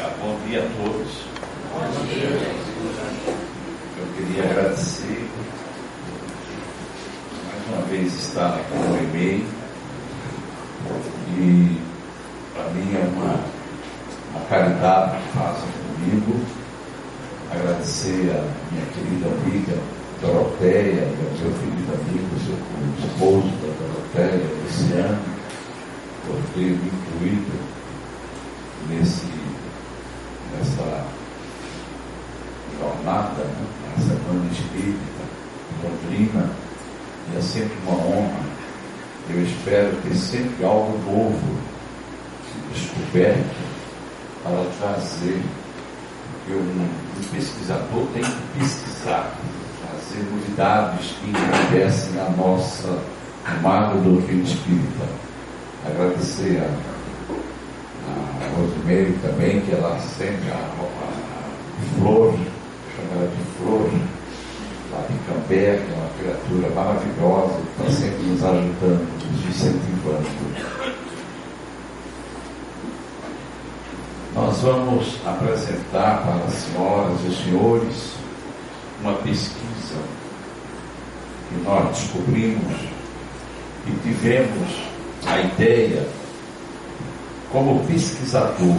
Bom dia a todos. Bom dia. Eu queria agradecer mais uma vez estar aqui no e-mail, e para mim é uma caridade que fazem comigo. Agradecer a minha querida amiga Doroteia, e ao meu querido amigo, o esposo da Doroteia, Luciano, por ter me incluído nessa jornada, né? Na Semana Espírita, Londrina, e é sempre uma honra. Eu espero ter sempre algo novo descoberto para trazer, porque um pesquisador tem que pesquisar, trazer novidades que enriquecem a nossa amada doutrina espírita. Agradecer a Rosimeire também, que ela sempre a Flor, chama ela de Flor, lá de Cambé, que é uma criatura maravilhosa, que está sempre nos ajudando, nos incentivando. Nós vamos apresentar para as senhoras e os senhores uma pesquisa que nós descobrimos e tivemos a ideia, como pesquisador,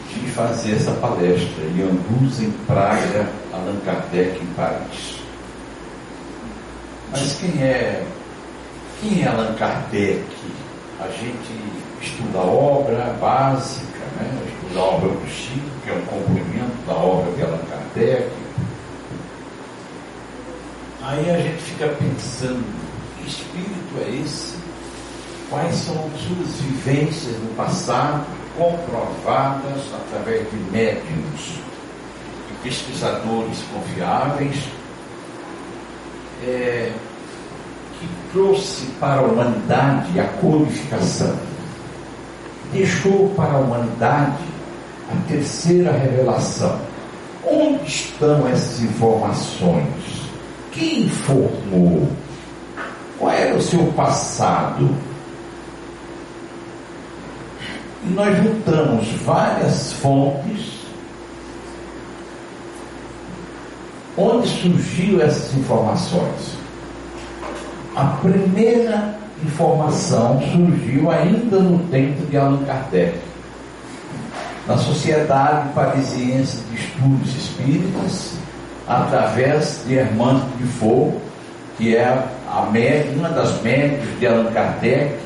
de fazer essa palestra em Iambus, em Praga, Allan Kardec, em Paris. Mas quem é Allan Kardec? A gente estuda a obra básica, né? Estuda a obra do Chico, que é um complemento da obra de Allan Kardec. Aí a gente fica pensando, que espírito é esse? Quais são suas vivências no passado, comprovadas através de médiuns e pesquisadores confiáveis, que trouxe para a humanidade a codificação, deixou para a humanidade a terceira revelação. Onde estão essas informações? Quem informou? Qual era o seu passado? E nós juntamos várias fontes. Onde surgiu essas informações? A primeira informação surgiu ainda no tempo de Allan Kardec, na Sociedade Parisiense de Estudos Espíritas, através de Hermante de Foucault, que é uma das médiuns de Allan Kardec,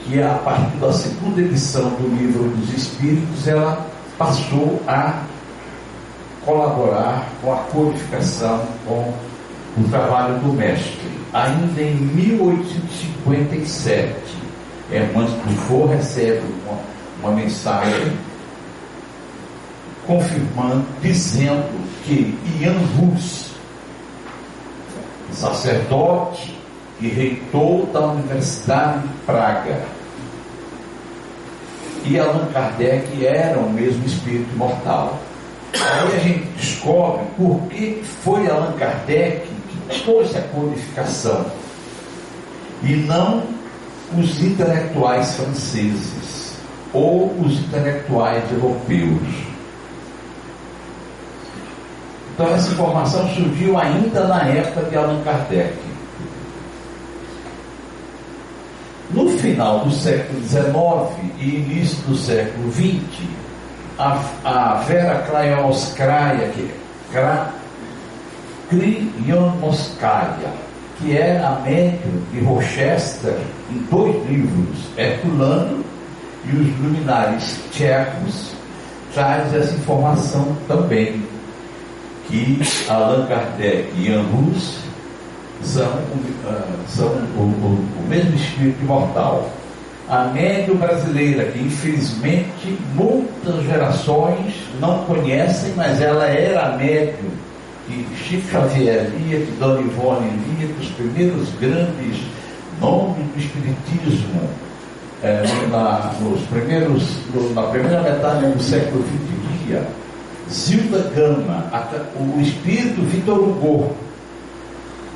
que a partir da segunda edição do Livro dos Espíritos, ela passou a colaborar com a codificação, com o trabalho do mestre. Ainda em 1857, Hermante de Foucault recebe uma mensagem confirmando, dizendo que Jan Hus, sacerdote e reitor da Universidade de Praga, e Allan Kardec eram o mesmo espírito imortal. Aí a gente descobre por que foi Allan Kardec que trouxe a codificação e não os intelectuais franceses ou os intelectuais europeus. Então essa informação surgiu ainda na época de Allan Kardec. No final do século XIX e início do século XX, a Vera Krajowskaja, que é a médium de Rochester, em 2 livros, Herculano e os Luminares Tchecos, traz essa informação também, que Allan Kardec e Jan Hus são o mesmo espírito imortal. A médium brasileira, que infelizmente muitas gerações não conhecem, mas ela era a médium que Chico Xavier lia, que Dona Ivone lia, que os primeiros grandes nomes do espiritismo, na primeira metade do século XX, lia Zilda Gama, o espírito Victor Hugo,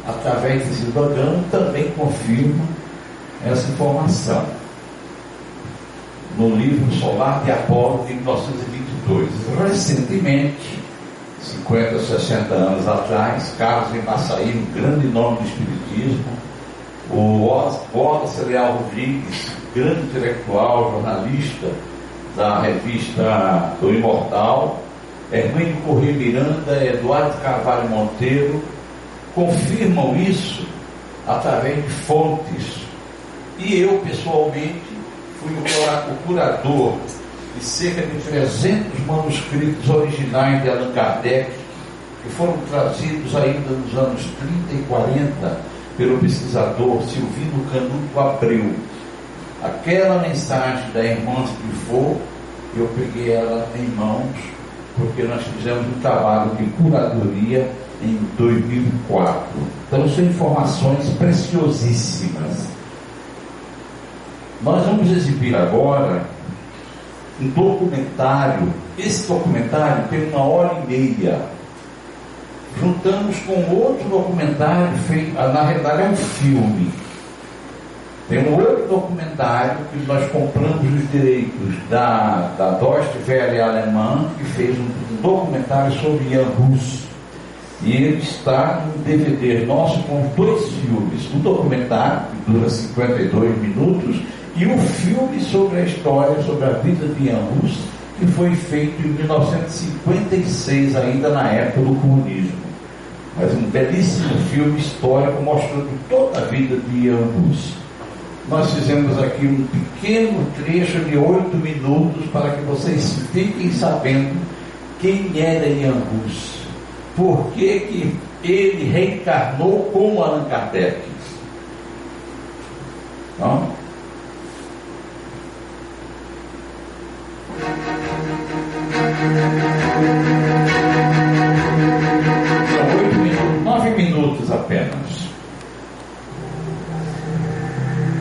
através de Zilda Gama, também confirma essa informação. no livro Solar de Apolo, de 1922. Recentemente, 50, 60 anos atrás, Carlos Embaçaí, um grande nome do Espiritismo, o Wallace Leal Rodrigues, grande intelectual, jornalista da revista do Imortal, Hermínio Corrêa Miranda, Eduardo Carvalho Monteiro, confirmam isso através de fontes. E eu, pessoalmente, fui o curador de cerca de 300 manuscritos originais de Allan Kardec, que foram trazidos ainda nos anos 30 e 40 pelo pesquisador Silvino Canuto Abreu. Aquela mensagem da irmã Trifot, eu peguei ela em mãos, porque nós fizemos um trabalho de curadoria em 2004. Então são informações preciosíssimas. Nós vamos exibir agora um documentário. Esse documentário tem 1h30. Juntamos com outro documentário feito, na realidade é um filme. Tem um outro documentário que nós compramos os direitos da Deutsche Welle alemã, que fez um documentário sobre Jan Hus. E ele está no DVD nosso com 2 filmes. O documentário, que dura 52 minutos, e o filme sobre a história, sobre a vida de Jan Hus, que foi feito em 1956, ainda na época do comunismo. Mas um belíssimo filme histórico mostrando toda a vida de Jan Hus. Nós fizemos aqui um pequeno trecho de 8 minutos para que vocês fiquem sabendo quem era Jan Hus, por que ele reencarnou como Allan Kardec. Não? São 8 minutos, 9 minutos apenas.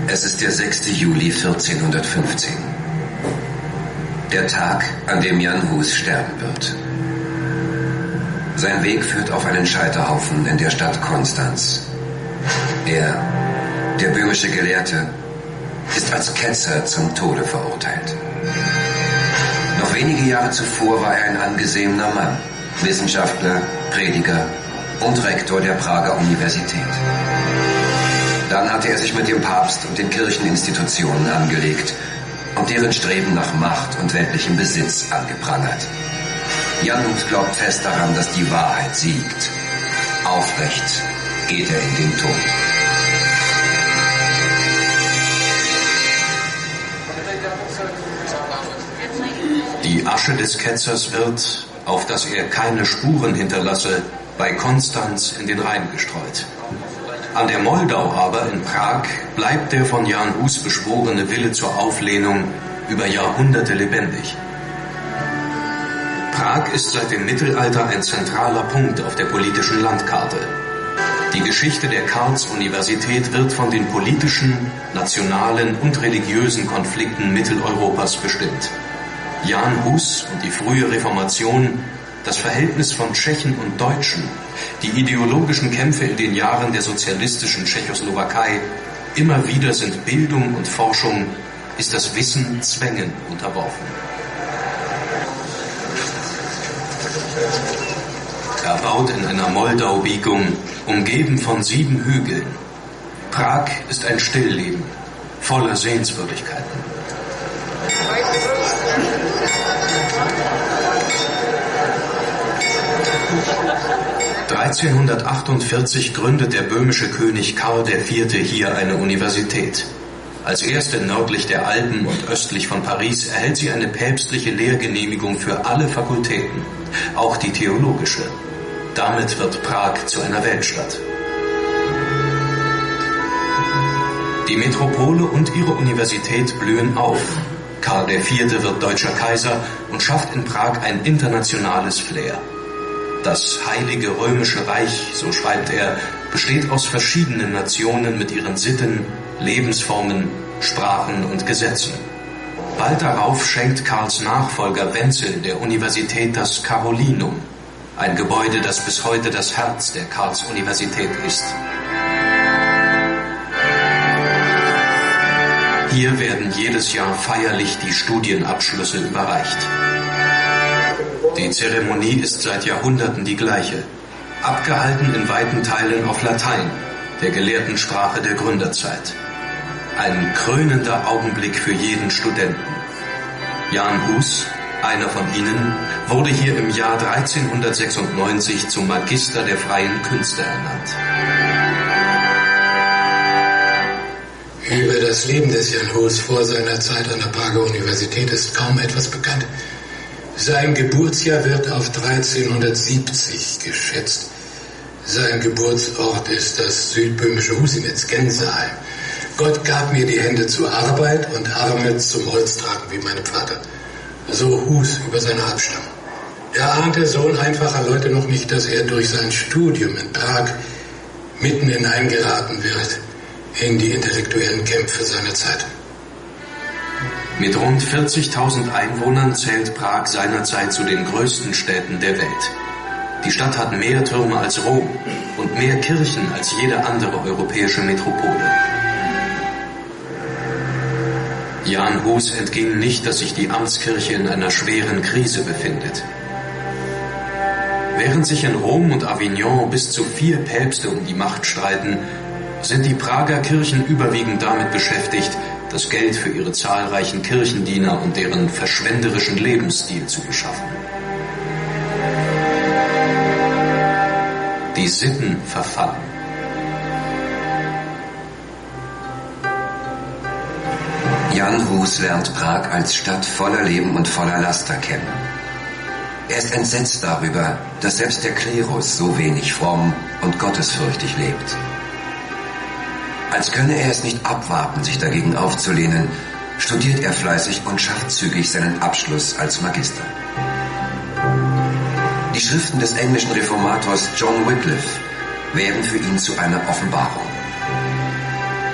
Es ist der 6. Juli 1415. Der Tag, an dem Jan Hus sterben wird. Sein Weg führt auf einen Scheiterhaufen in der Stadt Konstanz. Er, der böhmische Gelehrte, ist als Ketzer zum Tode verurteilt. Noch wenige Jahre zuvor war er ein angesehener Mann, Wissenschaftler, Prediger und Rektor der Prager Universität. Dann hatte er sich mit dem Papst und den Kircheninstitutionen angelegt und deren Streben nach Macht und weltlichem Besitz angeprangert. Jan Hus glaubt fest daran, dass die Wahrheit siegt. Aufrecht geht er in den Tod. Die Asche des Ketzers wird, auf dass er keine Spuren hinterlasse, bei Konstanz in den Rhein gestreut. An der Moldau aber in Prag bleibt der von Jan Hus beschworene Wille zur Auflehnung über Jahrhunderte lebendig. Prag ist seit dem Mittelalter ein zentraler Punkt auf der politischen Landkarte. Die Geschichte der Karls-Universität wird von den politischen, nationalen und religiösen Konflikten Mitteleuropas bestimmt. Jan Hus und die frühe Reformation, das Verhältnis von Tschechen und Deutschen, die ideologischen Kämpfe in den Jahren der sozialistischen Tschechoslowakei, immer wieder sind Bildung und Forschung, ist das Wissen Zwängen unterworfen. Erbaut in einer Moldau-Biegung, umgeben von 7 Hügeln. Prag ist ein Stillleben, voller Sehenswürdigkeiten. 1348 gründet der böhmische König Karl IV. Hier eine Universität. Als erste nördlich der Alpen und östlich von Paris erhält sie eine päpstliche Lehrgenehmigung für alle Fakultäten, auch die theologische. Damit wird Prag zu einer Weltstadt. Die Metropole und ihre Universität blühen auf. Karl IV. Wird deutscher Kaiser und schafft in Prag ein internationales Flair. Das Heilige Römische Reich, so schreibt er, besteht aus verschiedenen Nationen mit ihren Sitten, Lebensformen, Sprachen und Gesetzen. Bald darauf schenkt Karls Nachfolger Wenzel der Universität das Carolinum, ein Gebäude, das bis heute das Herz der Karls-Universität ist. Hier werden jedes Jahr feierlich die Studienabschlüsse überreicht. Die Zeremonie ist seit Jahrhunderten die gleiche, abgehalten in weiten Teilen auf Latein, der gelehrten Sprache der Gründerzeit. Ein krönender Augenblick für jeden Studenten. Jan Hus, einer von ihnen, wurde hier im Jahr 1396 zum Magister der freien Künste ernannt. Über das Leben des Jan Hus vor seiner Zeit an der Prager Universität ist kaum etwas bekannt. Sein Geburtsjahr wird auf 1370 geschätzt. Sein Geburtsort ist das südböhmische Husinetz, Gänseheim. Gott gab mir die Hände zur Arbeit und Arme zum Holztragen wie meinem Vater. So Hus über seine Abstammung. Er ahnte Sohn einfacher Leute noch nicht, dass er durch sein Studium in Prag mitten hineingeraten wird in die intellektuellen Kämpfe seiner Zeit. Mit rund 40.000 Einwohnern zählt Prag seinerzeit zu den größten Städten der Welt. Die Stadt hat mehr Türme als Rom und mehr Kirchen als jede andere europäische Metropole. Jan Hus entging nicht, dass sich die Amtskirche in einer schweren Krise befindet. Während sich in Rom und Avignon bis zu 4 Päpste um die Macht streiten, sind die Prager Kirchen überwiegend damit beschäftigt, das Geld für ihre zahlreichen Kirchendiener und deren verschwenderischen Lebensstil zu beschaffen. Die Sitten verfallen. Jan Hus lernt Prag als Stadt voller Leben und voller Laster kennen. Er ist entsetzt darüber, dass selbst der Klerus so wenig fromm und gottesfürchtig lebt. Als könne er es nicht abwarten, sich dagegen aufzulehnen, studiert er fleißig und schafft zügig seinen Abschluss als Magister. Die Schriften des englischen Reformators John Wycliffe werden für ihn zu einer Offenbarung.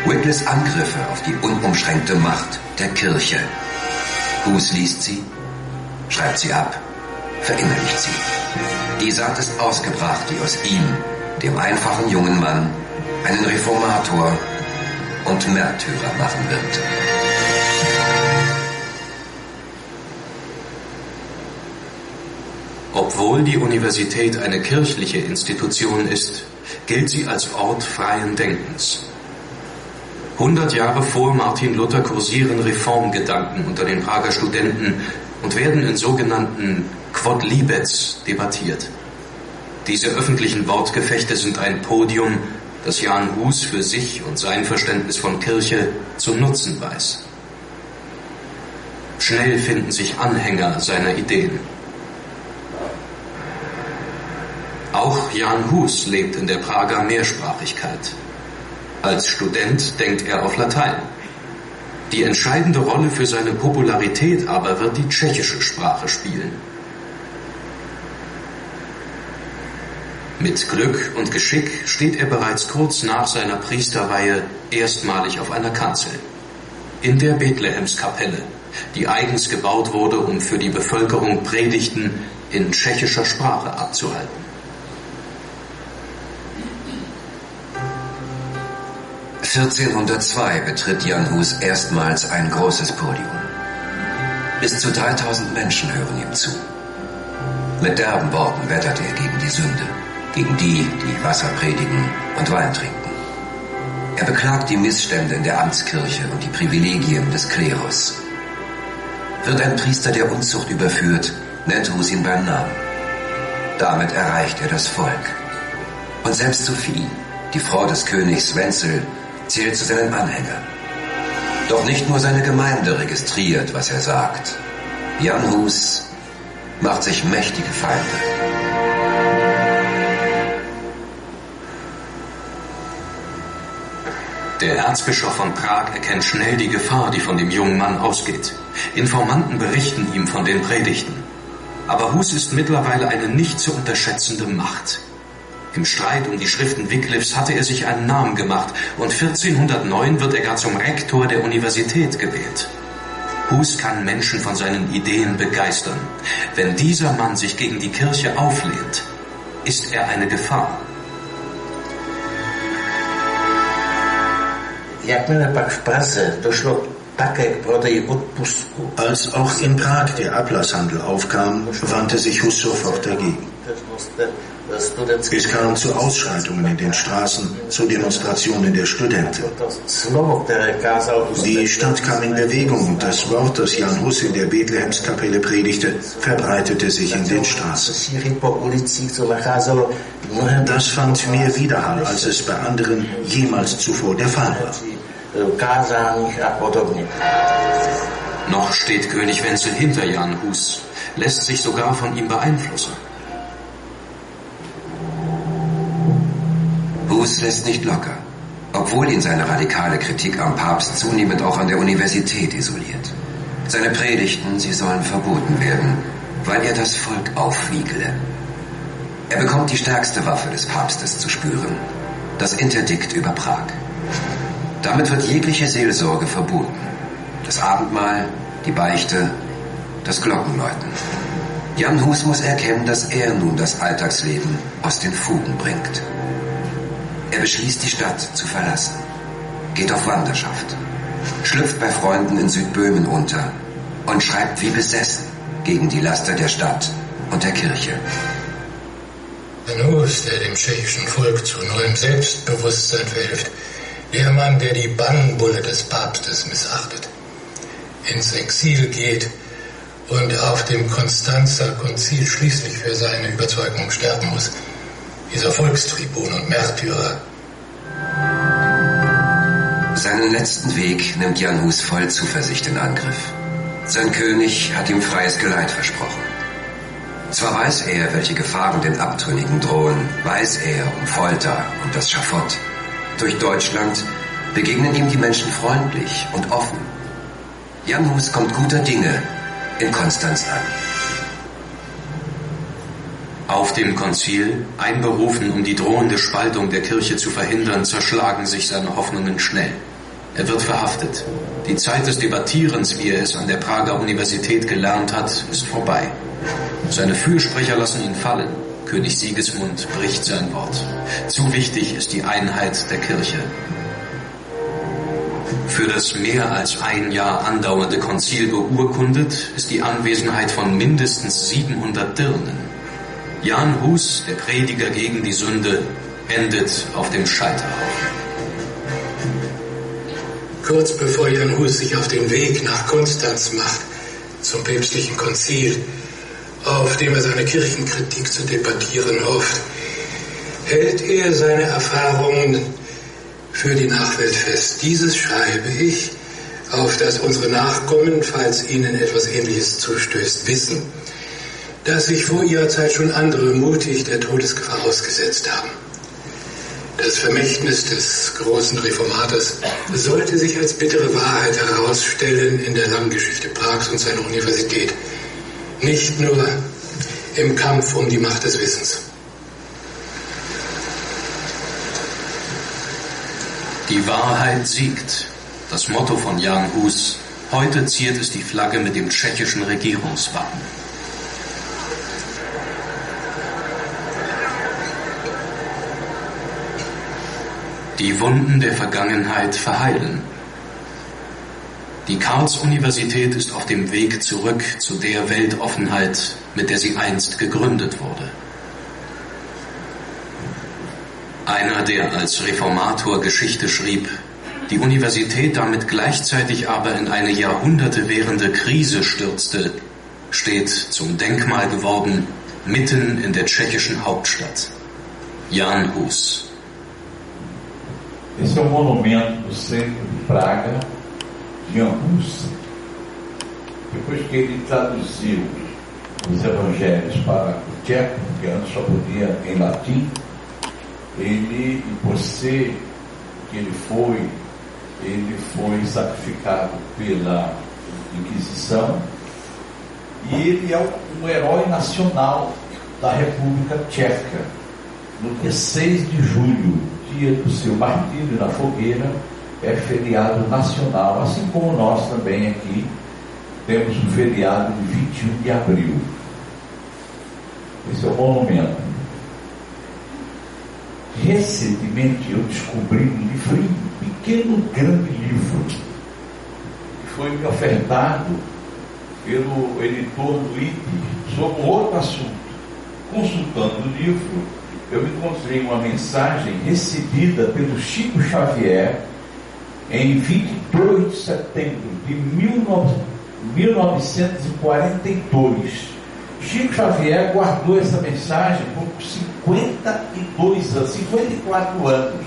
Wycliffes Angriffe auf die unumschränkte Macht der Kirche. Hus liest sie, schreibt sie ab, verinnerlicht sie. Die Saat ist ausgebracht, die aus ihm, dem einfachen jungen Mann, einen Reformator und Märtyrer machen wird. Obwohl die Universität eine kirchliche Institution ist, gilt sie als Ort freien Denkens. 100 Jahre vor Martin Luther kursieren Reformgedanken unter den Prager Studenten und werden in sogenannten Quodlibets debattiert. Diese öffentlichen Wortgefechte sind ein Podium, das Jan Hus für sich und sein Verständnis von Kirche zu nutzen weiß. Schnell finden sich Anhänger seiner Ideen. Auch Jan Hus lebt in der Prager Mehrsprachigkeit. Als Student denkt er auf Latein. Die entscheidende Rolle für seine Popularität aber wird die tschechische Sprache spielen. Mit Glück und Geschick steht er bereits kurz nach seiner Priesterweihe erstmalig auf einer Kanzel. In der Bethlehemskapelle, die eigens gebaut wurde, um für die Bevölkerung Predigten in tschechischer Sprache abzuhalten. 1402 betritt Jan Hus erstmals ein großes Podium. Bis zu 3000 Menschen hören ihm zu. Mit derben Worten wettert er gegen die Sünde, gegen die, die Wasser predigen und Wein trinken. Er beklagt die Missstände in der Amtskirche und die Privilegien des Klerus. Wird ein Priester der Unzucht überführt, nennt Hus ihn beim Namen. Damit erreicht er das Volk. Und selbst Sophie, die Frau des Königs Wenzel, zählt zu seinen Anhängern. Doch nicht nur seine Gemeinde registriert, was er sagt. Jan Hus macht sich mächtige Feinde. Der Erzbischof von Prag erkennt schnell die Gefahr, die von dem jungen Mann ausgeht. Informanten berichten ihm von den Predigten. Aber Hus ist mittlerweile eine nicht zu unterschätzende Macht. Im Streit um die Schriften Wycliffes hatte er sich einen Namen gemacht und 1409 wird er gar zum Rektor der Universität gewählt. Hus kann Menschen von seinen Ideen begeistern. Wenn dieser Mann sich gegen die Kirche auflehnt, ist er eine Gefahr. Jakmile pak v Praze došlo k Als auch in Prag der Ablasshandel aufkam, wandte sich Hus sofort dagegen. Es kam zu Ausschreitungen in den Straßen, zu Demonstrationen der Studenten. Die Stadt kam in Bewegung und das Wort, das Jan Hus in der Bethlehemskapelle predigte, verbreitete sich in den Straßen. Das fand mehr Widerhall, als es bei anderen jemals zuvor der Fall war. Noch steht König Wenzel hinter Jan Hus, lässt sich sogar von ihm beeinflussen. Hus lässt nicht locker, obwohl ihn seine radikale Kritik am Papst zunehmend auch an der Universität isoliert. Seine Predigten, sie sollen verboten werden, weil er das Volk aufwiegle. Er bekommt die stärkste Waffe des Papstes zu spüren, das Interdikt über Prag. Damit wird jegliche Seelsorge verboten. Das Abendmahl, die Beichte, das Glockenläuten. Jan Hus muss erkennen, dass er nun das Alltagsleben aus den Fugen bringt. Er beschließt, die Stadt zu verlassen, geht auf Wanderschaft, schlüpft bei Freunden in Südböhmen unter und schreibt wie besessen gegen die Laster der Stadt und der Kirche. Jan Hus, der dem tschechischen Volk zu neuem Selbstbewusstsein verhilft, der Mann, der die Bannbulle des Papstes missachtet, ins Exil geht und auf dem Konstanzer Konzil schließlich für seine Überzeugung sterben muss. Dieser Volkstribun und Märtyrer. Seinen letzten Weg nimmt Jan Hus voll Zuversicht in Angriff. Sein König hat ihm freies Geleit versprochen. Zwar weiß er, welche Gefahren den Abtrünnigen drohen, weiß er um Folter und das Schafott. Durch Deutschland begegnen ihm die Menschen freundlich und offen. Jan Hus kommt guter Dinge in Konstanz an. Auf dem Konzil, einberufen, um die drohende Spaltung der Kirche zu verhindern, zerschlagen sich seine Hoffnungen schnell. Er wird verhaftet. Die Zeit des Debattierens, wie er es an der Prager Universität gelernt hat, ist vorbei. Seine Fürsprecher lassen ihn fallen. König Sigismund bricht sein Wort. Zu wichtig ist die Einheit der Kirche. Für das mehr als ein Jahr andauernde Konzil beurkundet ist die Anwesenheit von mindestens 700 Dirnen. Jan Hus, der Prediger gegen die Sünde, endet auf dem Scheiterhaufen. Kurz bevor Jan Hus sich auf den Weg nach Konstanz macht, zum päpstlichen Konzil, auf dem er seine Kirchenkritik zu debattieren hofft, hält er seine Erfahrungen für die Nachwelt fest. Dieses schreibe ich, auf dass unsere Nachkommen, falls ihnen etwas Ähnliches zustößt, wissen, dass sich vor ihrer Zeit schon andere mutig der Todesgefahr ausgesetzt haben. Das Vermächtnis des großen Reformators sollte sich als bittere Wahrheit herausstellen in der langen Geschichte Prags und seiner Universität. Nicht nur im Kampf um die Macht des Wissens. Die Wahrheit siegt. Das Motto von Jan Hus. Heute ziert es die Flagge mit dem tschechischen Regierungswappen. Die Wunden der Vergangenheit verheilen. Die Karls-Universität ist auf dem Weg zurück zu der Weltoffenheit, mit der sie einst gegründet wurde. Einer, der als Reformator Geschichte schrieb, die Universität damit gleichzeitig aber in eine Jahrhunderte währende Krise stürzte, steht zum Denkmal geworden, mitten in der tschechischen Hauptstadt. Jan Hus. Esse é um monumento do centro de Praga, de Jan Hus. Depois que ele traduziu os evangelhos para o tcheco, porque antes só podia em latim, ele, por ser que ele foi sacrificado pela Inquisição, e ele é um herói nacional da República Tcheca. No dia 6 de julho, dia do seu martírio na fogueira, é feriado nacional, assim como nós também aqui temos um feriado de 21 de abril. Esse é o monumento. Recentemente eu descobri um livro, um pequeno, grande livro, que foi me ofertado pelo editor do IP sobre outro assunto. Consultando o livro, eu encontrei uma mensagem recebida pelo Chico Xavier em 22 de setembro de 1942. Chico Xavier guardou essa mensagem por 54 anos,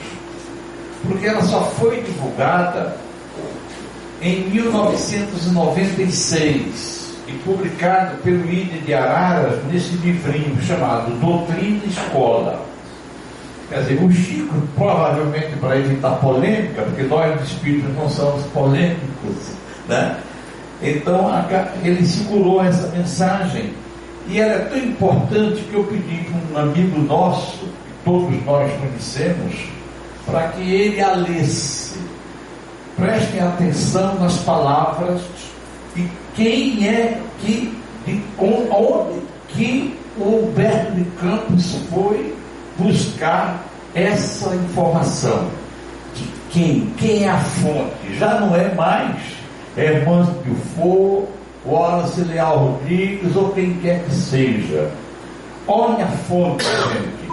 porque ela só foi divulgada em 1996 e publicada pelo Ide de Araras nesse livrinho chamado Doutrina e Escola. Quer dizer, o Chico, provavelmente para evitar polêmica, porque nós espíritos não somos polêmicos, né? Então ele segurou essa mensagem e ela é tão importante que eu pedi para um amigo nosso, que todos nós conhecemos, para que ele a lesse. Prestem atenção nas palavras e quem é onde que o Humberto de Campos foi buscar essa informação. De quem é a fonte? Já não é mais Hermano Beaufort, Wallace Leal Rodrigues ou quem quer que seja. Olha a fonte, gente,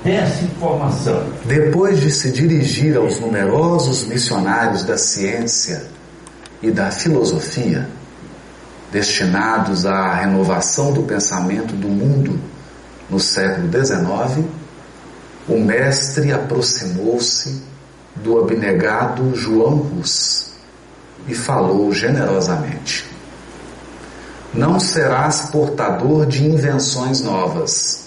dessa informação. Depois de se dirigir aos numerosos missionários da ciência e da filosofia, destinados à renovação do pensamento do mundo no século XIX, o mestre aproximou-se do abnegado João Hus e falou generosamente: não serás portador de invenções novas,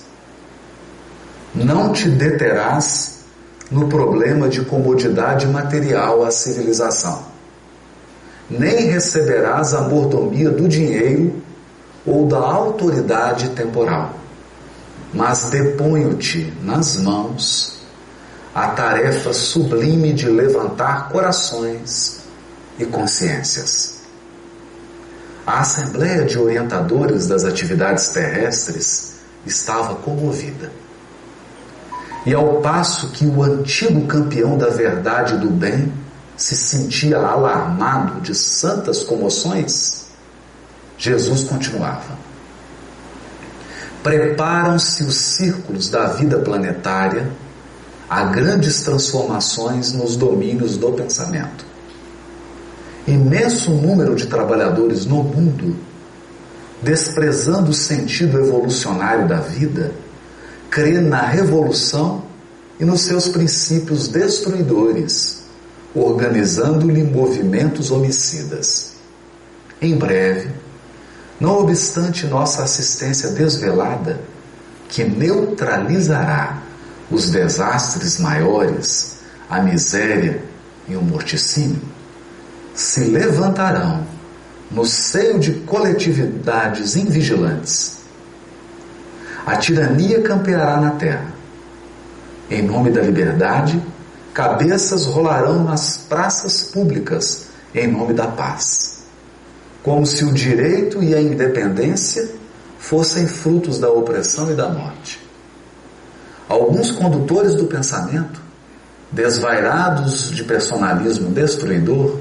não te deterás no problema de comodidade material à civilização, nem receberás a mordomia do dinheiro ou da autoridade temporal, mas deponho-te nas mãos a tarefa sublime de levantar corações e consciências. A Assembleia de Orientadores das Atividades Terrestres estava comovida. E ao passo que o antigo campeão da verdade e do bem se sentia alarmado de santas comoções, Jesus continuava: preparam-se os círculos da vida planetária a grandes transformações nos domínios do pensamento. Imenso número de trabalhadores no mundo, desprezando o sentido evolucionário da vida, crê na revolução e nos seus princípios destruidores, organizando-lhe movimentos homicidas. Em breve, não obstante nossa assistência desvelada, que neutralizará os desastres maiores, a miséria e o morticínio, se levantarão no seio de coletividades invigilantes. A tirania campeará na terra. Em nome da liberdade, cabeças rolarão nas praças públicas em nome da paz, como se o direito e a independência fossem frutos da opressão e da morte. Alguns condutores do pensamento, desvairados de personalismo destruidor,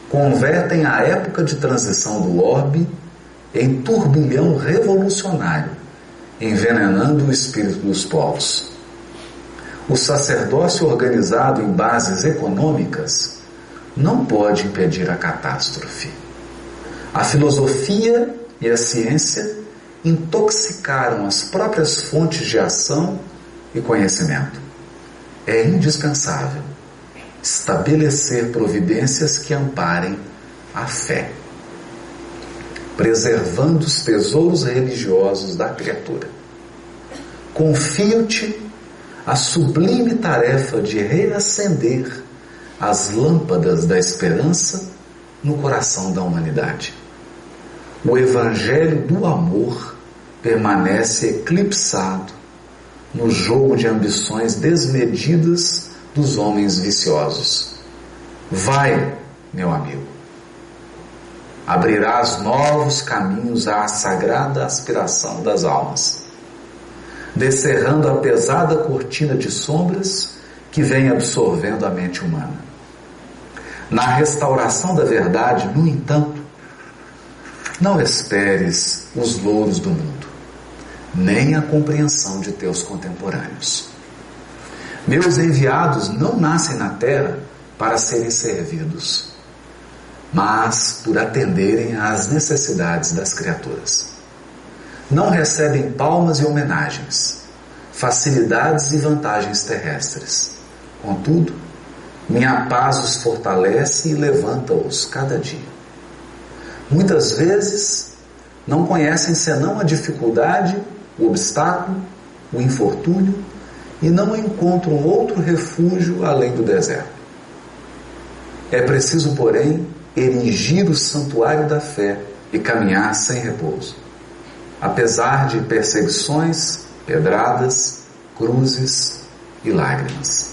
convertem a época de transição do orbe em turbilhão revolucionário, envenenando o espírito dos povos. O sacerdócio organizado em bases econômicas não pode impedir a catástrofe. A filosofia e a ciência intoxicaram as próprias fontes de ação e conhecimento. É indispensável estabelecer providências que amparem a fé, preservando os tesouros religiosos da criatura. Confio-te a sublime tarefa de reacender as lâmpadas da esperança no coração da humanidade. O evangelho do amor permanece eclipsado no jogo de ambições desmedidas dos homens viciosos. Vai, meu amigo, abrirás novos caminhos à sagrada aspiração das almas, descerrando a pesada cortina de sombras que vem absorvendo a mente humana. Na restauração da verdade, no entanto, não esperes os louros do mundo, nem a compreensão de teus contemporâneos. Meus enviados não nascem na terra para serem servidos, mas por atenderem às necessidades das criaturas. Não recebem palmas e homenagens, facilidades e vantagens terrestres. Contudo, minha paz os fortalece e levanta-os cada dia. Muitas vezes não conhecem senão a dificuldade, o obstáculo, o infortúnio e não encontram outro refúgio além do deserto. É preciso, porém, erigir o santuário da fé e caminhar sem repouso, apesar de perseguições, pedradas, cruzes e lágrimas.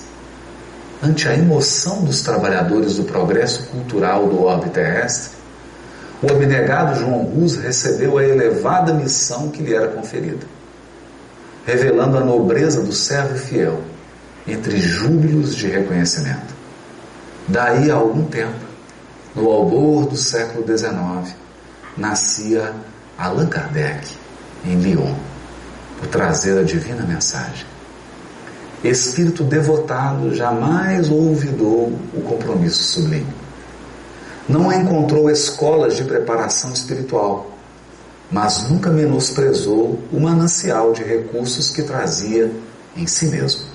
Ante a emoção dos trabalhadores do progresso cultural do orbe terrestre, o abnegado João Hus recebeu a elevada missão que lhe era conferida, revelando a nobreza do servo fiel, entre júbilos de reconhecimento. Daí a algum tempo, no albor do século XIX, nascia Allan Kardec, em Lyon, por trazer a divina mensagem. Espírito devotado jamais olvidou o compromisso sublime. Não encontrou escolas de preparação espiritual, mas nunca menosprezou o manancial de recursos que trazia em si mesmo.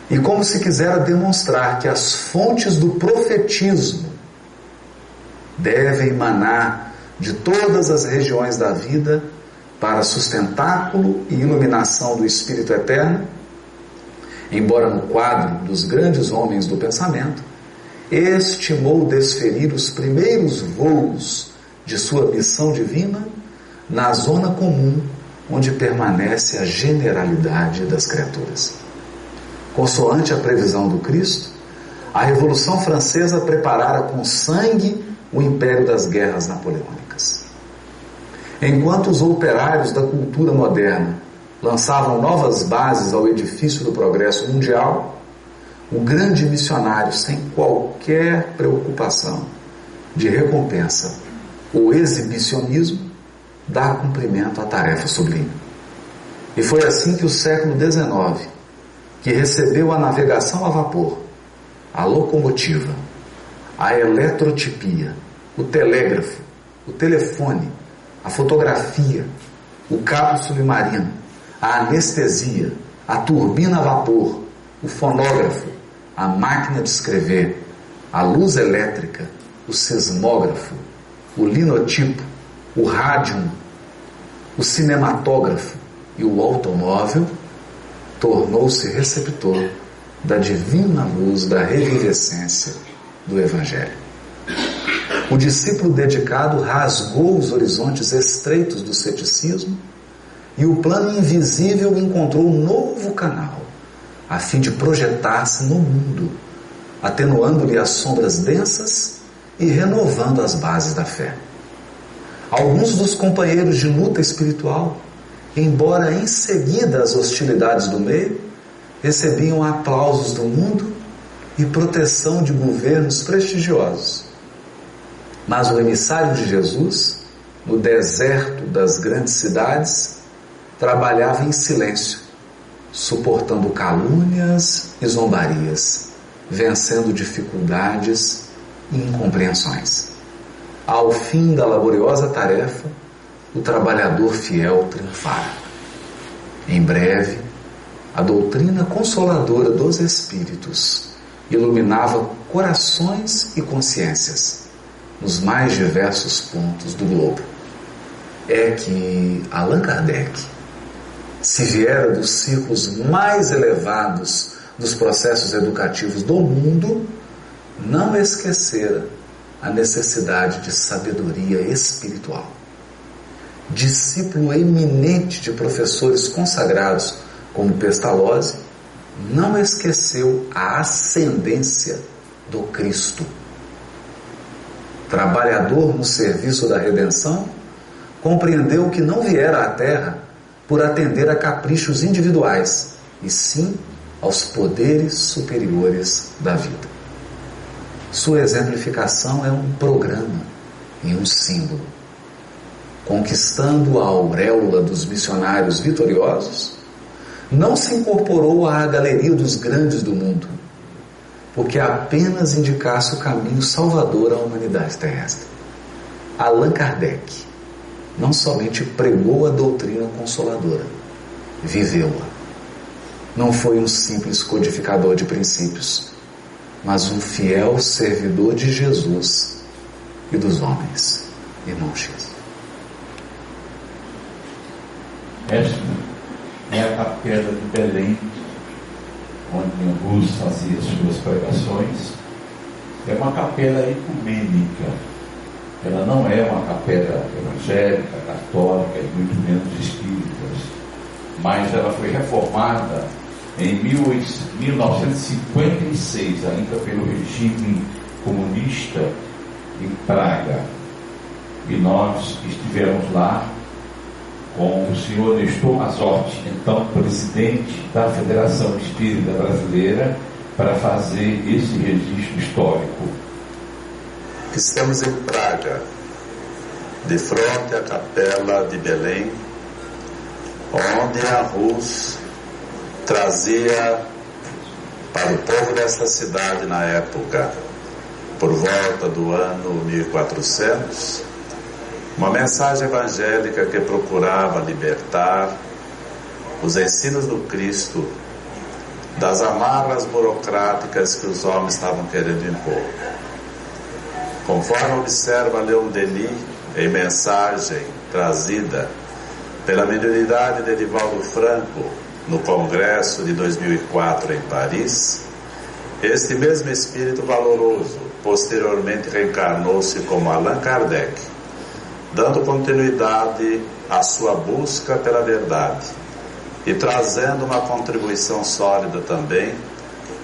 E como se quisera demonstrar que as fontes do profetismo devem emanar de todas as regiões da vida para sustentáculo e iluminação do Espírito Eterno, embora no quadro dos grandes homens do pensamento, estimou desferir os primeiros voos de sua missão divina na zona comum onde permanece a generalidade das criaturas. Consoante a previsão do Cristo, a Revolução Francesa preparara com sangue o império das guerras napoleônicas. Enquanto os operários da cultura moderna lançavam novas bases ao edifício do progresso mundial, o grande missionário, sem qualquer preocupação de recompensa ou exibicionismo, dá cumprimento à tarefa sublime. E foi assim que o século XIX, que recebeu a navegação a vapor, a locomotiva, a eletrotipia, o telégrafo, o telefone, a fotografia, o cabo submarino, a anestesia, a turbina a vapor, o fonógrafo, a máquina de escrever, a luz elétrica, o sismógrafo, o linotipo, o rádium, o cinematógrafo e o automóvel, tornou-se receptor da divina luz da revivescência do Evangelho. O discípulo dedicado rasgou os horizontes estreitos do ceticismo e o plano invisível encontrou um novo canal, a fim de projetar-se no mundo, atenuando-lhe as sombras densas e renovando as bases da fé. Alguns dos companheiros de luta espiritual, embora em seguida as hostilidades do meio, recebiam aplausos do mundo e proteção de governos prestigiosos. Mas o emissário de Jesus, no deserto das grandes cidades, trabalhava em silêncio, suportando calúnias e zombarias, vencendo dificuldades e incompreensões. Ao fim da laboriosa tarefa, o trabalhador fiel triunfara. Em breve, a doutrina consoladora dos Espíritos iluminava corações e consciências nos mais diversos pontos do globo. É que Allan Kardec, se viera dos círculos mais elevados dos processos educativos do mundo, não esquecera a necessidade de sabedoria espiritual. Discípulo eminente de professores consagrados como Pestalozzi, não esqueceu a ascendência do Cristo. Trabalhador no serviço da redenção, compreendeu que não viera à Terra por atender a caprichos individuais, e sim aos poderes superiores da vida. Sua exemplificação é um programa e um símbolo. Conquistando a auréola dos missionários vitoriosos, não se incorporou à galeria dos grandes do mundo, porque apenas indicasse o caminho salvador à humanidade terrestre. Allan Kardec não somente pregou a doutrina consoladora, viveu-a. Não foi um simples codificador de princípios, mas um fiel servidor de Jesus e dos homens. Irmão X. Esta é a capela de Belém, onde Hus fazia suas pregações. É uma capela ecumênica. Ela não é uma capela evangélica, católica e muito menos espíritas, mas ela foi reformada em 1956, ainda pelo regime comunista em Praga. E nós estivemos lá com o senhor Nestor Mazzotti, então presidente da Federação Espírita Brasileira, para fazer esse registro histórico. Estamos em Praga, de frente à Capela de Belém, onde a Hus trazia para o povo desta cidade na época, por volta do ano 1400, uma mensagem evangélica que procurava libertar os ensinos do Cristo das amarras burocráticas que os homens estavam querendo impor. Conforme observa Leon Denis em mensagem trazida pela mediunidade de Divaldo Franco no Congresso de 2004 em Paris, este mesmo espírito valoroso posteriormente reencarnou-se como Allan Kardec, dando continuidade à sua busca pela verdade e trazendo uma contribuição sólida também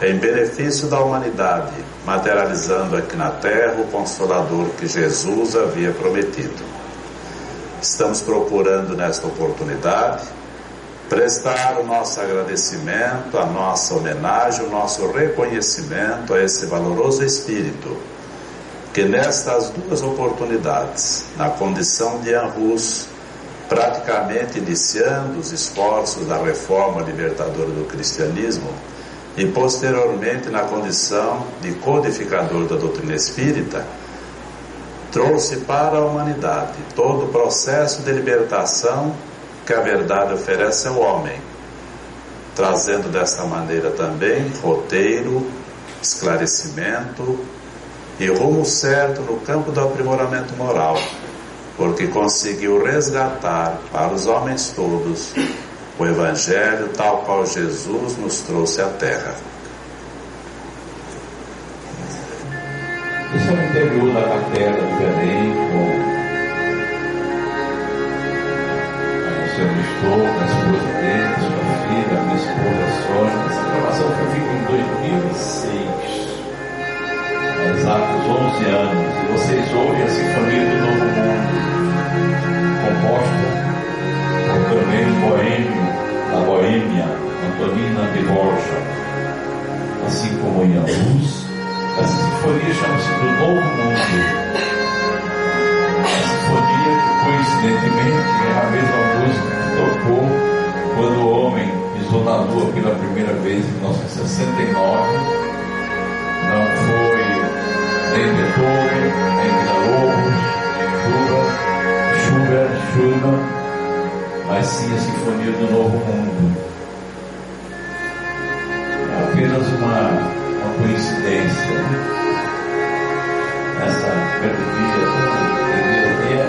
em benefício da humanidade, materializando aqui na Terra o Consolador que Jesus havia prometido. Estamos procurando nesta oportunidade prestar o nosso agradecimento, a nossa homenagem, o nosso reconhecimento a esse valoroso Espírito, que nestas duas oportunidades, na condição de Hus, praticamente iniciando os esforços da reforma libertadora do cristianismo, e posteriormente na condição de codificador da doutrina espírita, trouxe para a humanidade todo o processo de libertação que a verdade oferece ao homem, trazendo desta maneira também roteiro, esclarecimento e rumo certo no campo do aprimoramento moral, porque conseguiu resgatar para os homens todos o Evangelho tal qual Jesus nos trouxe à Terra. Esse é o interior da capela de Belém, com o seu Nestor, a esposa dele, a sua filha, a minha esposa Sônia. Essa gravação foi feita em 2006, há exatos 11 anos, e vocês ouvem a Sinfonia do Novo Mundo, composta por Carmen Boêmio, da Boêmia, Antonina de Borja, assim como em Hus. Essa sinfonia chama-se do Novo Mundo. A sinfonia que, coincidentemente, é a mesma música que tocou quando o homem pisou na Lua pela primeira vez em 1969. Não foi nem Beethoven, nem Villa-Lobos, nem Schubert, mas sim a Sinfonia do Novo Mundo. É apenas uma coincidência. Essa melodia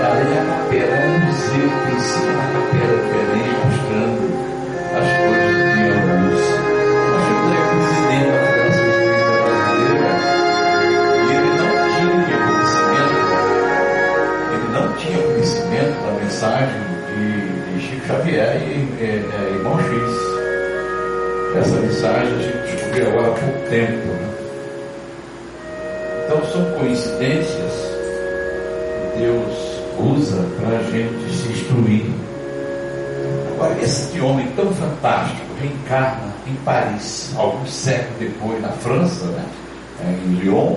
ali é a capela, é um museu que em cima da capela de Belém, mostrando as coisas de Hus. Nós temos aí o presidente da Federação Espírita Brasileira, e ele não tinha conhecimento da mensagem de Chico Xavier e Irmão X. Essa mensagem a gente descobriu agora há pouco tempo, né? Então são coincidências que Deus usa para a gente se instruir. Agora, esse homem tão fantástico reencarna em Paris, alguns séculos depois, na França, né? Em Lyon,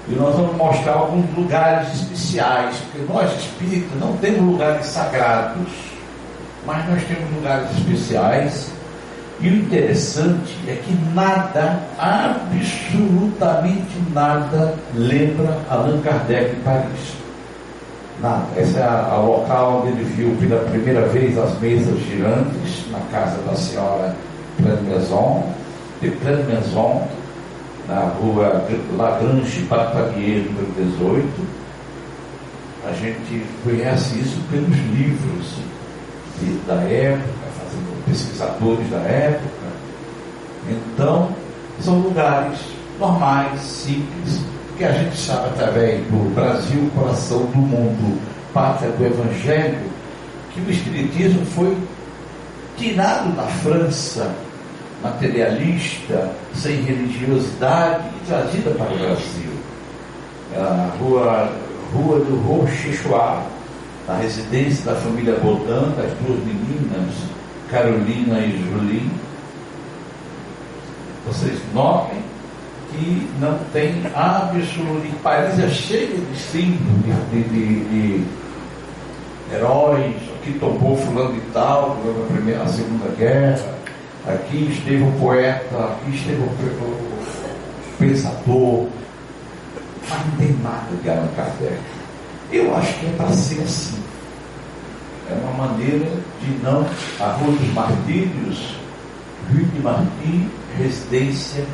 E nós vamos mostrar alguns lugares especiais, porque nós espíritas não temos lugares sagrados, mas nós temos lugares especiais. E o interessante é que nada, absolutamente nada, lembra Allan Kardec em Paris. Nada. Esse é o local onde ele viu pela primeira vez as mesas girantes, na casa da senhora Planmaison, na rua Lagrange Batalier, número 18. A gente conhece isso pelos livros da época, pesquisadores da época. Então, são lugares normais, simples, que a gente sabe através do Brasil, coração do mundo, pátria do Evangelho, que o Espiritismo foi tirado da França materialista, sem religiosidade, e trazida para o Brasil. A rua do Rochechouart, na residência da família Baudin, das duas meninas, Carolina e Julie. Vocês notem que não tem absolutamente. Paris é cheio de símbolos, de heróis. Aqui tombou fulano de tal durante a Segunda Guerra. Aqui esteve o poeta, aqui esteve o pensador. Mas não tem nada de Allan Kardec. Eu acho que é para ser assim. É uma maneira de não. A Rua dos Martírios, Rue de Marty, residência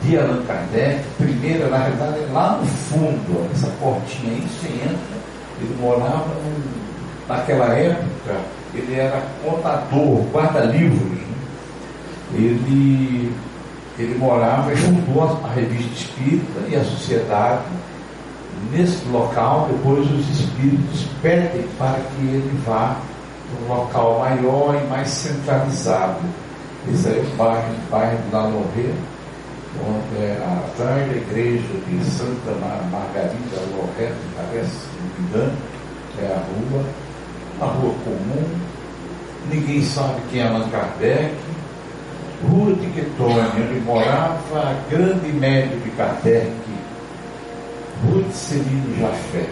de Allan Kardec. Primeira, na verdade, é lá no fundo, essa portinha aí, você entra. Ele morava naquela época, ele era contador, guarda-livros. Né? Ele morava e fundou a Revista Espírita e a Sociedade. Nesse local, depois os espíritos pedem para que ele vá para um local maior e mais centralizado. Esse é o bairro de La Lorraine, onde é atrás da igreja de Santa Margarida Lorraine, parece, se não me engano, é uma rua comum, ninguém sabe quem é Allan Kardec. Rua de Quetônia, onde morava a grande médium de Kardec, Rua de Celino Jafé.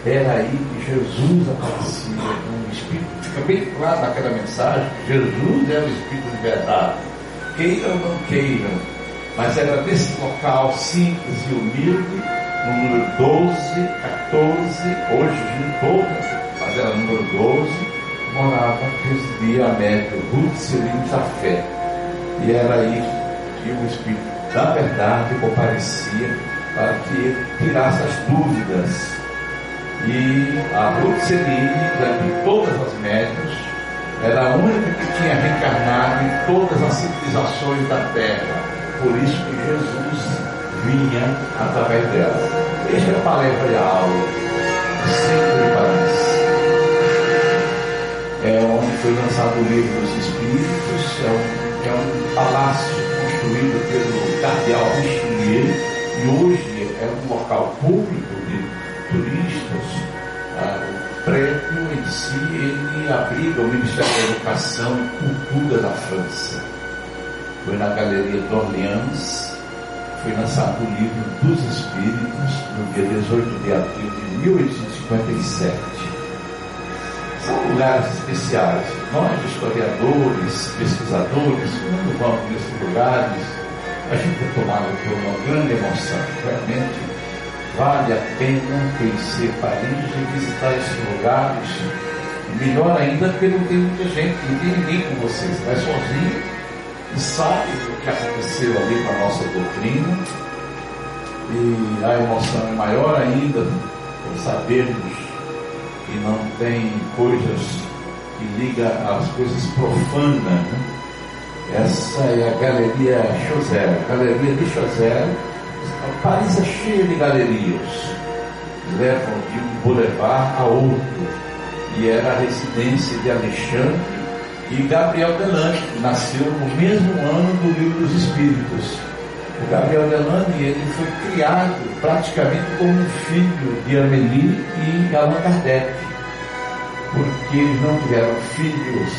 Era aí que Jesus aparecia no Espírito. Fica bem claro naquela mensagem que Jesus era o Espírito de verdade. Queiram ou não queiram, mas era nesse local simples e humilde, no número 12, 14, hoje juntou, mas era número 12, morava, residia a médium Rua de Celino Jafé. E era aí que o Espírito, na verdade, comparecia para que ele tirasse as dúvidas. E a Rua de Celine, de todas as médiuns, era a única que tinha reencarnado em todas as civilizações da Terra. Por isso que Jesus vinha através dela. Este é a palavra de aula, Centro de Paris. É onde foi lançado o Livro dos Espíritos. É um palácio construído pelo cardeal Richelieu e hoje é um local público de turistas. O prédio em si, ele abriga o Ministério da Educação e Cultura da França. Foi na Galeria d'Orléans, foi lançado o Livro dos Espíritos no dia 18 de abril de 1857. São lugares especiais. Nós, historiadores, pesquisadores, quando vamos nesses lugares, a gente é tomado por uma grande emoção. Realmente vale a pena conhecer Paris e visitar esses lugares. Melhor ainda porque não tem muita gente, não tem ninguém com vocês. Vai sozinho e sabe o que aconteceu ali com a nossa doutrina. E a emoção é maior ainda por sabermos que não tem coisas que ligam às coisas profanas, né? Essa é a Galeria Chaucer. A Galeria de Chaucer. Paris é cheia de galerias, levam de um boulevard a outro, e era a residência de Alexandre e Gabriel Delane, que nasceu no mesmo ano do Livro dos Espíritos. O Gabriel Delane, ele foi criado praticamente como um filho de Amélie e Allan Kardec, porque eles não tiveram filhos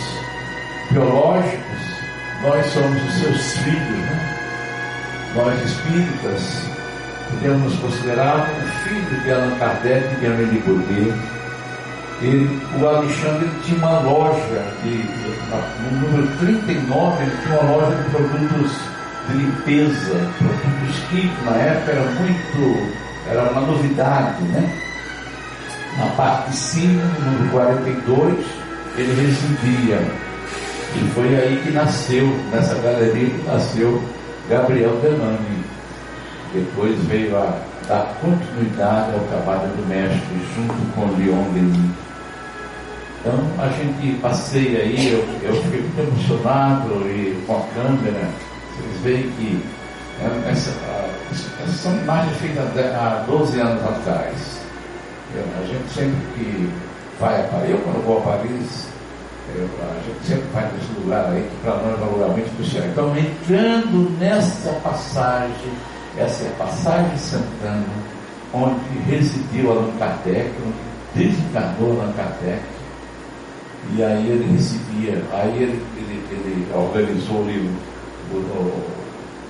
biológicos. Nós somos os seus filhos, né? Nós espíritas podemos considerar o filho de Allan Kardec e de Amélie Godet. O Alexandre tinha uma loja, no número 39, ele tinha uma loja de produtos de limpeza, produtos químicos. Na época era uma novidade, né? Na parte de cima, no número 42, ele residia. E foi aí que nasceu, nessa galeria que nasceu Gabriel Denami. Depois veio a dar continuidade ao trabalho do mestre junto com Leon Denis. Então a gente passeia aí, eu fiquei muito emocionado e com a câmera. Vocês veem que essas são imagens feitas há 12 anos atrás. A gente sempre que vai a Paris, eu quando vou a Paris, a gente sempre vai nesse lugar aí que para nós é um lugar muito especial. Então, entrando nessa passagem, essa é a passagem Santana, onde residiu Allan Kardec, onde desencarnou Allan Kardec. E aí ele recebia, aí ele organizou o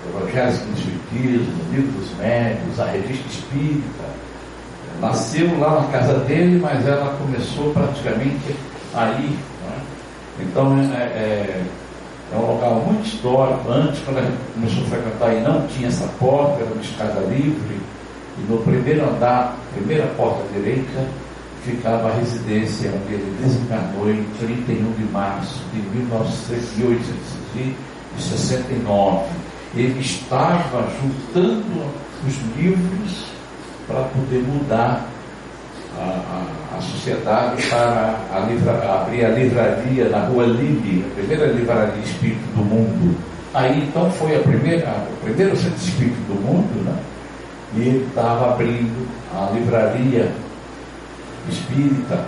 Evangelho do Espiritismo, o Livro dos Médiuns, a Revista Espírita. Nasceu lá na casa dele, mas ela começou praticamente aí, né? Então é um local muito histórico. Antes, quando a gente começou a frequentar aí, não tinha essa porta, era uma escada livre, e no primeiro andar, primeira porta direita, ficava a residência onde ele desencarnou em 31 de março de 1869. Ele estava juntando os livros para poder mudar a sociedade para abrir a livraria na Rua Lille, a primeira livraria espírita do mundo. Aí então foi o primeiro centro espírita do mundo, né? E ele estava abrindo a livraria espírita.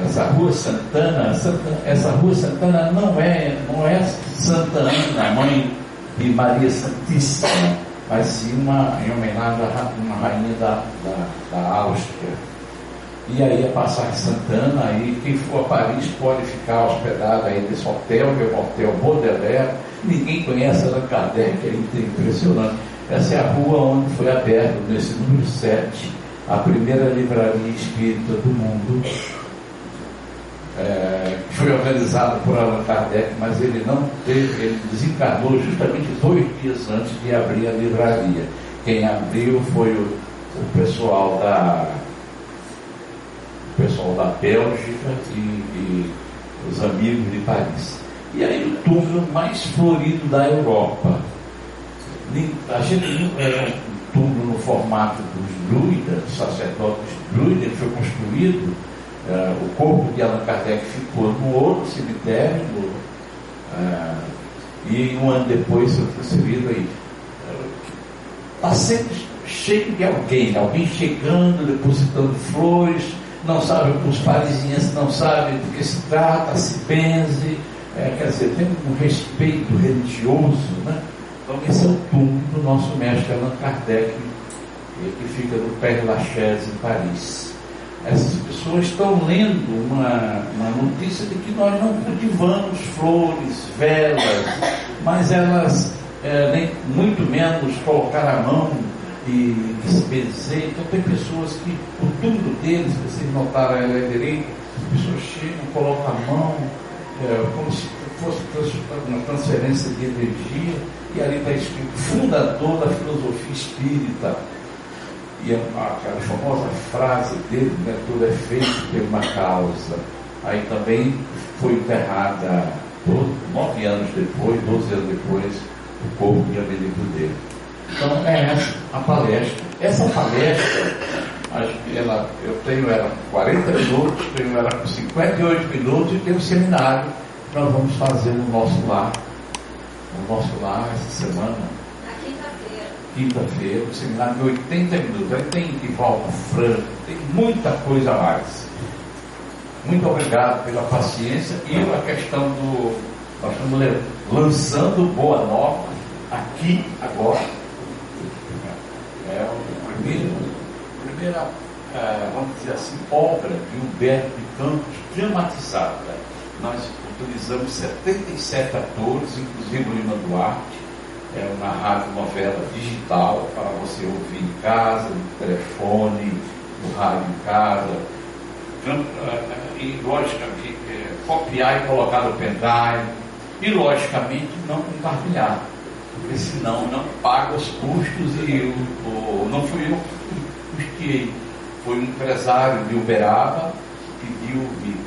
Essa Rua Santana, essa Rua Santana não é Santa Ana, mãe de Maria Santíssima, mas sim em homenagem a uma rainha da Áustria. E aí a passagem Santana, aí quem for a Paris pode ficar hospedado aí nesse hotel, que é o Hotel Baudelaire. Ninguém conhece Allan Kardec, é impressionante. Essa é a rua onde foi aberta, nesse número 7, a primeira livraria espírita do mundo. Foi organizado por Allan Kardec, mas ele não teve, ele desencarnou justamente 2 dias antes de abrir a livraria. Quem abriu foi o pessoal da Bélgica e os amigos de Paris. E aí o túmulo mais florido da Europa. A gente não era um túmulo no formato dos druidas, dos sacerdotes druidas. Ele foi construído. O corpo de Allan Kardec ficou no outro cemitério, e um ano depois foi transferido aí. Está sempre cheio de alguém chegando, depositando flores, não sabe, os parisienses não sabem do que se trata, se benze, quer dizer, tem um respeito religioso, né? Então esse é o túmulo do nosso mestre Allan Kardec, que fica no Père Lachaise, em Paris. Essas pessoas estão lendo uma notícia de que nós não cultivamos flores, velas, mas elas nem muito menos colocar a mão e se benzer. Então tem pessoas que o túmulo deles, se vocês notaram ela é direita, as pessoas chegam, colocam a mão, como se fosse uma transferência de energia, e ali está escrito fundador da filosofia espírita. E aquela famosa frase dele, né, tudo é feito por uma causa. Aí também foi enterrada 9 anos depois, 12 anos depois, o corpo de Amélie Godet. Então é essa a palestra. Essa palestra, eu tenho ela com 40 minutos, tenho ela com 58 minutos e tenho um seminário que nós vamos fazer no nosso lar. No nosso lar essa semana. Quinta-feira, um seminário de 80 minutos. Aí tem Divaldo Franco, tem muita coisa a mais. Muito obrigado pela paciência e a questão nós estamos lançando Boa Nova aqui, agora. É a primeira, vamos dizer assim, obra de Humberto de Campos dramatizada. Nós utilizamos 77 atores, inclusive o Lima Duarte, é uma rádio novela digital para você ouvir em casa, no telefone, no rádio em casa, e logicamente copiar e colocar no pendrive, e logicamente não compartilhar, porque senão não paga os custos, e não fui eu que custeei, foi um empresário de Uberaba que pediu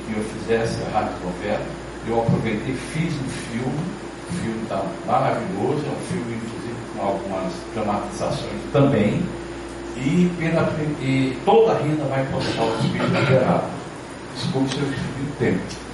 que eu fizesse a rádio novela. Eu aproveitei, fiz um filme, o filme está maravilhoso, é um filme inclusive com algumas dramatizações também, e toda a renda vai para o Hospital de Uberaba. Isso como se eu tivesse tempo.